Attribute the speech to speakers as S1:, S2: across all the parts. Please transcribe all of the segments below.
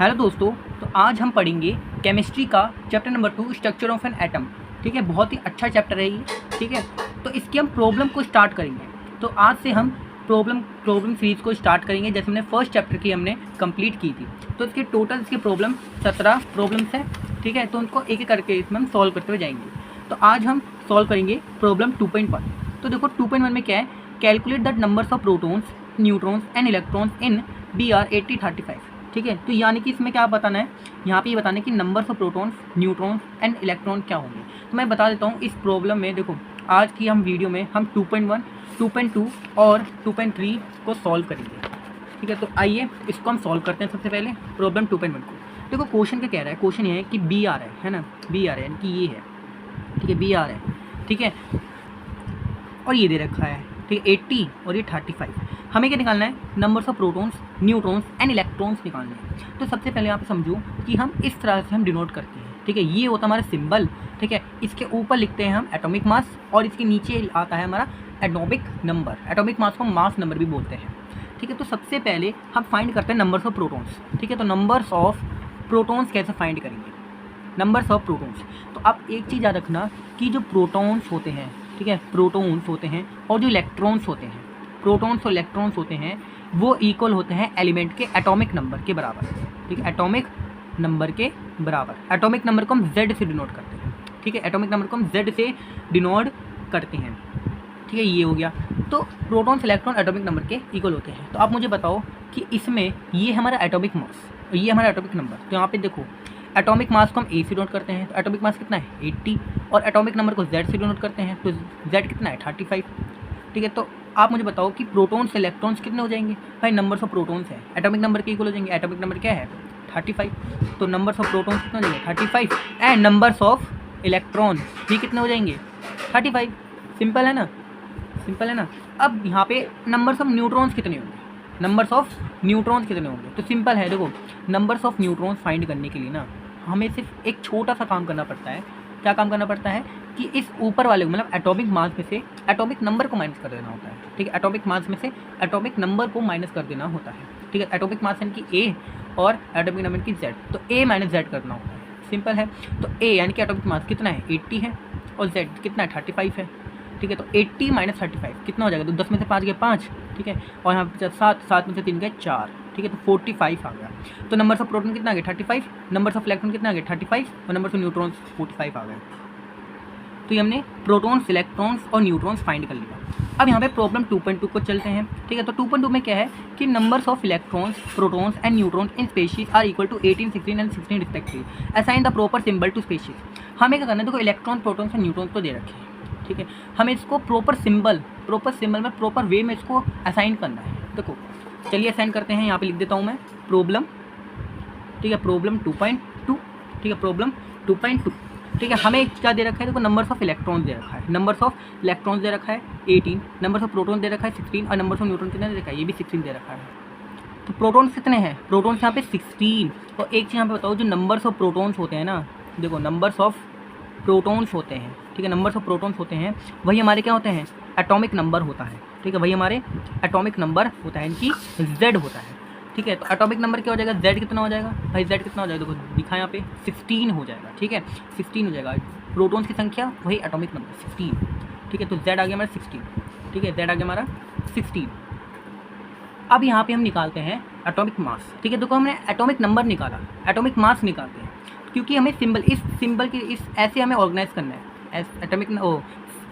S1: Hello दोस्तों, तो आज हम पढ़ेंगे केमिस्ट्री का chapter number 2 structure of an atom. ठीक है, बहुत ही अच्छा चैप्टर है ये। ठीक है, तो इसकी हम प्रॉब्लम को स्टार्ट करेंगे। तो आज से हम प्रॉब्लम सीरीज़ को स्टार्ट करेंगे। जैसे हमने फर्स्ट चैप्टर की हमने कंप्लीट की थी, तो इसके टोटल इसके प्रॉब्लम 17 प्रॉब्लम्स हैं। ठीक है, तो उनको एक एक करके इसमें हम सॉल्व करते हुए जाएंगे। तो आज हम सॉल्व करेंगे प्रॉब्लम 2.1। तो देखो 2.1 में क्या है, calculate the numbers of protons, neutrons and electrons in BR 80 35। ठीक है, तो यानी कि इसमें क्या बताना है, यहाँ पे ये बताना है कि numbers of protons, neutrons and electron क्या होंगे। तो मैं बता देता हूँ इस प्रॉब्लम में। देखो आज की हम वीडियो में हम 2.1, 2.2 और 2.3 को सॉल्व करेंगे। ठीक है, तो आइए इसको हम सॉल्व करते हैं। सबसे पहले प्रॉब्लम 2.1 को देखो, क्वेश्चन क्या कह रहा है। क्वेश्चन ये है कि बी आर है ना, बी आर है यानी कि ये है। ठीक है, बी आर है। ठीक है, और ये दे रखा है, ठीक है 80 और ये 35। हमें क्या निकालना है, numbers of protons, neutrons and electrons निकालने हैं। तो सबसे पहले यहाँ पे समझो कि हम इस तरह से हम डिनोट करते हैं। ठीक है, ये होता है हमारा सिंबल। ठीक है, इसके ऊपर लिखते हैं हम एटॉमिक मास और इसके नीचे आता है हमारा एटॉमिक नंबर। एटॉमिक मास को मास नंबर भी बोलते हैं। ठीक है, तो सबसे पहले हम फाइंड करते हैं नंबर्स ऑफ प्रोटॉन्स। ठीक है, तो नंबर्स ऑफ प्रोटॉन्स कैसे फाइंड करेंगे, नंबर्स ऑफ प्रोटॉन्स। तो आप एक चीज़ याद रखना कि जो प्रोटॉन्स होते हैं, ठीक है, प्रोटॉन्स होते हैं और जो इलेक्ट्रॉन्स होते हैं, प्रोटॉन्स और इलेक्ट्रॉन्स होते हैं वो इक्वल होते हैं एलिमेंट के एटॉमिक नंबर के बराबर। ठीक है, एटॉमिक नंबर के बराबर। एटॉमिक नंबर को हम Z से डिनोट करते हैं। ठीक है, एटॉमिक नंबर को हम Z से डिनोट करते हैं। ठीक है, ये हो गया। तो प्रोटॉन्स इलेक्ट्रॉन एटॉमिक नंबर के इक्वल होते हैं। तो आप मुझे बताओ कि इसमें ये हमारा एटॉमिक मास और ये हमारा एटॉमिक नंबर। तो यहाँ पे देखो एटॉमिक मास को हम A से डिनोट करते हैं, तो एटॉमिक मास कितना है 80, और एटॉमिक नंबर को Z से डिनोट करते हैं, तो Z कितना है 35। ठीक है, तो आप मुझे बताओ कि प्रोटॉन्स इलेक्ट्रॉन्स कितने हो जाएंगे। भाई नंबर्स ऑफ प्रोटॉन्स है एटॉमिक नंबर के इक्वल हो जाएंगे। एटॉमिक नंबर क्या है 35, तो नंबर्स ऑफ प्रोटॉन्स कितने हो जाएंगे 35 एंड नंबर्स ऑफ इलेक्ट्रॉन भी कितने हो जाएंगे 35। सिंपल है ना, सिंपल है ना। अब यहाँ पे नंबर्स ऑफ न्यूट्रॉन्स कितने होंगे, नंबर्स ऑफ न्यूट्रॉन्स कितने होंगे। तो सिंपल है, देखो नंबर्स ऑफ न्यूट्रॉन्स फाइंड करने के लिए ना हमें सिर्फ एक छोटा सा काम करना पड़ता है। क्या काम करना पड़ता है कि इस ऊपर वाले मतलब एटॉमिक मास में से एटॉमिक नंबर को माइनस कर देना होता है। ठीक है, एटॉमिक मास में से एटॉमिक नंबर को माइनस कर देना होता है। ठीक है, एटॉमिक मास यानी कि A और एटॉमिक नंबर की Z, तो A माइनस Z करना होता है। सिंपल है, तो A यानी कि एटॉमिक मास कितना है 80 है और Z कितना है 35 है। ठीक है, तो 80 माइनस 35 कितना हो जाएगा, तो 10 में से 5 गए 5। ठीक है, और यहाँ पे 7 में से 3 गए 4। ठीक है, तो 45 आ गया। तो नंबर्स ऑफ प्रोटॉन कितना आ गया 35, नंबर्स ऑफ इलेक्ट्रॉन कितना आ गया 35 और नंबर्स ऑफ न्यूट्रॉन्स 45 आ गए। तो ये हमने प्रोटॉन्स, इलेक्ट्रॉन्स और न्यूट्रॉन्स फाइंड कर लिया। अब यहाँ पे प्रॉब्लम 2.2 को चलते हैं। ठीक है, तो 2.2 में क्या है कि numbers of electrons, protons and neutrons in species are equal to 18, 16 and 16 respectively. Assign the proper symbol to species. हमें क्या करना है, देखो इलेक्ट्रॉन, प्रोटॉन्स और न्यूट्रॉन्स तो दे रखे हैं। ठीक है, हमें इसको प्रॉपर सिंबल में प्रॉपर वे में इसको असाइन करना है। देखो चलिए असाइन करते हैं। यहाँ पे लिख देता हूँ मैं प्रॉब्लम। ठीक है, प्रॉब्लम 2.2। ठीक है, प्रॉब्लम 2.2। ठीक है, हमें क्या दे रखा है, देखो नंबर्स ऑफ इलेक्ट्रॉन्स दे रखा है, नंबर्स ऑफ इलेक्ट्रॉन्स दे रखा है 18, नंबर्स ऑफ प्रोटॉन दे रखा है 16 और नंबर्स ऑफ न्यूट्रॉन कितने दे रखा है, ये भी 16 दे रखा है। तो प्रोटॉन्स कितने हैं, प्रोटॉन्स यहाँ पे 16। और एक चीज़ यहाँ पे बताओ, जो नंबर्स ऑफ प्रोटॉन्स होते हैं ना, देखो नंबर्स ऑफ प्रोटॉन्स होते हैं। ठीक है, नंबर्स ऑफ प्रोटॉन्स होते हैं वही हमारे क्या होते हैं, एटॉमिक नंबर होता है। ठीक है, वही हमारे एटॉमिक नंबर होता है, इनकी Z होता है। ठीक है, तो एटॉमिक नंबर क्या हो जाएगा, Z कितना हो जाएगा भाई, Z कितना हो जाएगा, देखो दिखा यहाँ पे 16 हो जाएगा। ठीक है, 16 हो जाएगा। प्रोटॉन्स की संख्या वही एटॉमिक नंबर 16। ठीक है, तो Z आ गया हमारा 16। ठीक है, Z आ गया हमारा 16। अब यहाँ पे हम निकालते हैं एटॉमिक मास। ठीक है, देखो हमने एटॉमिक नंबर निकाला, एटॉमिक मास निकालते हैं, क्योंकि हमें इस सिंबल के इस ऐसे हमें ऑर्गेनाइज करना है, एटॉमिक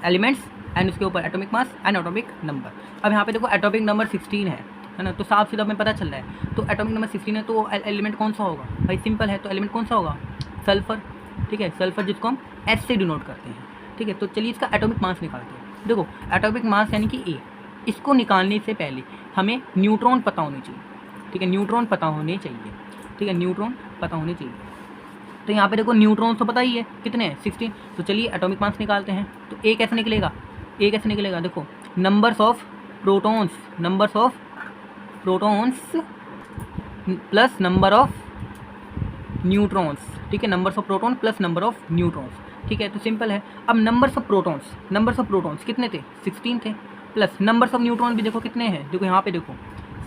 S1: एलिमेंट्स एंड उसके ऊपर atomic mass and atomic number. अब यहाँ पे देखो एटॉमिक नंबर 16 है ना, तो साफ सीधा हमें पता चल रहा है। तो एटॉमिक नंबर 16 है, तो एलिमेंट कौन सा होगा भाई, सिंपल है, तो एलिमेंट कौन सा होगा, सल्फर। ठीक है, सल्फर जिसको हम S से डिनोट करते हैं। ठीक है, तो चलिए इसका एटॉमिक मास निकालते हैं। देखो एटॉमिक मास यानी कि A, इसको निकालने से पहले हमें न्यूट्रॉन पता होने चाहिए। ठीक है, न्यूट्रॉन पता होने चाहिए। ठीक है, न्यूट्रॉन पता होने चाहिए। तो यहाँ पे देखो न्यूट्रॉन तो पता ही है कितने हैं 16। तो चलिए एटॉमिक मास निकालते हैं। तो A कैसे निकलेगा, A कैसे निकलेगा, देखो numbers of protons, numbers of protons plus number of neutrons. ठीक है, numbers of proton plus number of neutrons. ठीक है, तो सिंपल है। अब नंबर्स ऑफ प्रोटॉन्स कितने थे 16 थे, प्लस नंबर्स ऑफ न्यूट्रॉन भी देखो कितने हैं, देखो यहाँ पे देखो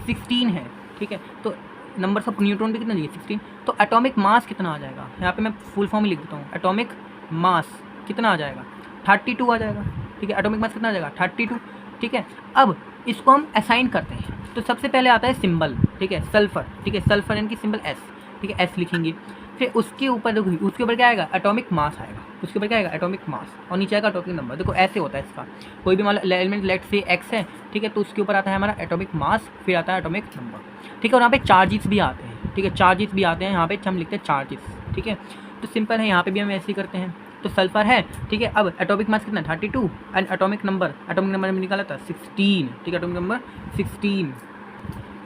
S1: 16 है। ठीक है, तो नंबर्स ऑफ न्यूट्रॉन भी कितना दिए 16। तो एटॉमिक मास कितना आ जाएगा, यहाँ पे मैं फुल फॉर्म ही लिख देता हूँ, एटॉमिक मास कितना आ जाएगा 32 आ जाएगा। ठीक है, एटॉमिक मास कितना आ जाएगा 32। ठीक है, अब इसको हम असाइन करते हैं। तो सबसे पहले आता है सिंबल, ठीक है, सल्फर। ठीक है, सल्फर यानी कि सिंबल एस। ठीक है, एस लिखेंगे। फिर उसके ऊपर देखो, उसके ऊपर क्या आएगा एटॉमिक मास आएगा, उसके ऊपर क्या आएगा एटॉमिक मास, और नीचे आएगा एटॉमिक नंबर। देखो ऐसे होता है इसका, कोई भी मान लो एलिमेंट लेट से एक्स है, ठीक है, तो उसके ऊपर आता है हमारा एटॉमिक मास, फिर आता है एटॉमिक नंबर। ठीक है, और यहाँ पे चार्जेस भी आते हैं। ठीक है, चार्जेस भी आते हैं, यहाँ पे हम लिखते हैं चार्जेस। ठीक है, तो सिंपल है, यहाँ पे भी हम ऐसे ही करते हैं। तो सल्फर है, ठीक है, अब एटॉमिक मास कितना 32 एंड एटॉमिक नंबर में निकाला था 16। ठीक है, एटॉमिक नंबर 16।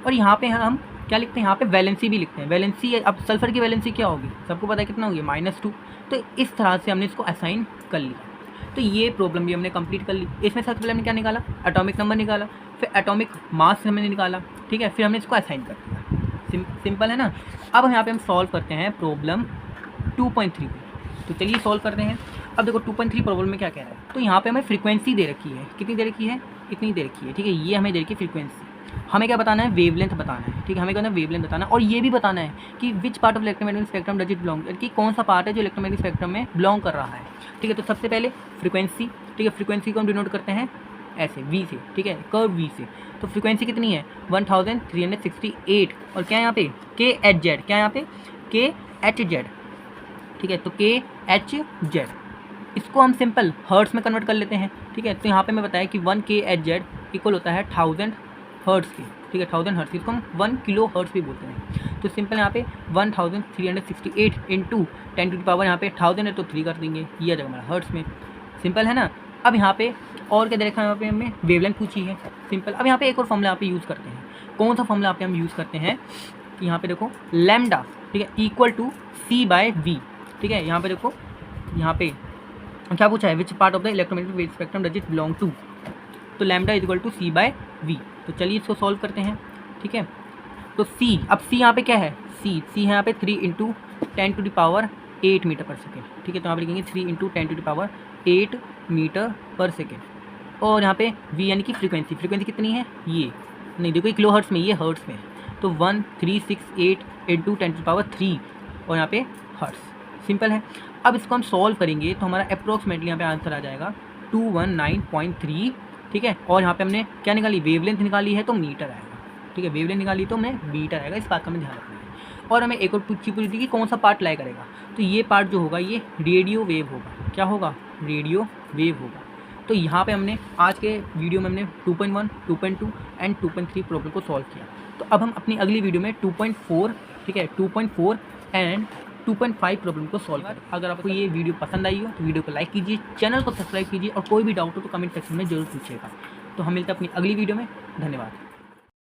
S1: और यहाँ पे हम क्या लिखते हैं, यहाँ पे वैलेंसी भी लिखते हैं। वैलेंसी, अब सल्फर की वैलेंसी क्या होगी सबको पता है कितना होगी -2। तो इस तरह से हमने इसको असाइन कर लिया। तो ये प्रॉब्लम भी हमने कंप्लीट कर ली। इसमें सबसे पहले हमने क्या निकाला, एटॉमिक नंबर निकाला, फिर एटॉमिक मास हमने निकाला। ठीक है, फिर हमने इसको असाइन कर दिया। सिंपल है ना। अब यहाँ पे हम सॉल्व करते हैं प्रॉब्लम 2.3। तो चलिए सॉल्व करते हैं। अब देखो 2.3 प्रॉब्लम में क्या कह रहा है, तो यहाँ पे हमें फ्रीक्वेंसी दे रखी है, कितनी दे रखी है, इतनी दे रखी है। ठीक है, ये हमें दे रखी है फ्रीक्वेंसी। हमें क्या बताना है, वेवलेंथ बताना है। ठीक है, हमें कहना है वेवलेंथ बताना है, और ये भी बताना है कि विच part of electromagnetic spectrum does it belong, कि कौन सा पार्ट है जो इलेक्ट्रोमैग्नेटिक स्पेक्ट्रम में बिलोंग कर रहा है। ठीक है, तो सबसे पहले फ्रीक्वेंसी। ठीक है, फ्रीक्वेंसी को हम डिनोट करते हैं ऐसे वी से। ठीक है, कर्व वी से। तो फ्रीक्वेंसी कितनी है 1368, और क्या है यहाँ पे के एच जेड, क्या है यहाँ पे के एच जेड। ठीक है, तो के एच जेड, इसको हम सिंपल हर्ट्स में कन्वर्ट कर लेते हैं। ठीक है, तो यहाँ पे मैं बताया कि 1 के एच जेड इक्वल होता है 1000 हर्ट्स की। ठीक है, 1000 हर्ट्स, इसको हम 1 किलो हर्ट्स भी बोलते हैं। तो सिंपल यहाँ पे 1368 इंटू 10 टू द पावर, यहाँ पे 1000 है तो 3 कर देंगे, ये आ जाएगा हमारा हर्ट्स में। सिंपल है ना। अब यहाँ पे और क्या दे रखा है, यहाँ पे हमें वेवलेंथ पूछी है। सिंपल, अब यहाँ पे एक और फॉर्मूला यहाँ पे यूज़ करते हैं। कौन सा फॉर्मूला यहाँ पे हम यूज़ करते हैं कि यहाँ पे देखो लैम्डा, ठीक है, इक्वल टू C/V। ठीक है, यहाँ पे देखो, यहाँ पे क्या पूछा है, which part of the electromagnetic wave spectrum does it belong to. तो लैम्डा इक्वल टू C/V। तो चलिए इसको सॉल्व करते हैं। ठीक है, तो C, अब C यहाँ पे क्या है, C है यहाँ पे 3 into 10 to the power 8 metre per second. ठीक है, तो यहाँ पे लिखेंगे 3 into 10 to the power 8 metre per second. और यहाँ पे V यानी कि फ्रीक्वेंसी कितनी है, ये नहीं देखो ये किलो हर्ट्स में, ये हर्ट्स में। तो 1368 इंटू 10 टू द पावर 3, और यहाँ पे हर्ट्स। सिंपल है। अब इसको हम सॉल्व करेंगे तो हमारा अप्रोक्सीमेटली यहाँ पे आंसर आ जाएगा 219.3। ठीक है, और यहाँ पे हमने क्या निकाली, वेवलेंथ निकाली है तो मीटर आएगा। ठीक है, वेवलेंथ निकाली तो हमें मीटर आएगा, इस बात का हमें ध्यान रखना है। और हमें एक और पूछी थी कि कौन सा पार्ट लाई करेगा, तो ये पार्ट जो होगा ये रेडियो वेव होगा। क्या होगा, रेडियो वेव होगा। तो यहाँ पे हमने आज के वीडियो में हमने 2.1, 2.2 एंड 2.3 प्रॉब्लम को सॉल्व किया। तो अब हम अपनी अगली वीडियो में 2.4, ठीक है, 2.4 एंड 2.5 प्रॉब्लम को सॉल्व करें। अगर आपको ये वीडियो पसंद आई हो तो वीडियो को लाइक कीजिए, चैनल को सब्सक्राइब कीजिए, और कोई भी डाउट हो तो कमेंट सेक्शन में जरूर पूछिएगा। तो हम मिलते हैं अपनी अगली वीडियो में। धन्यवाद।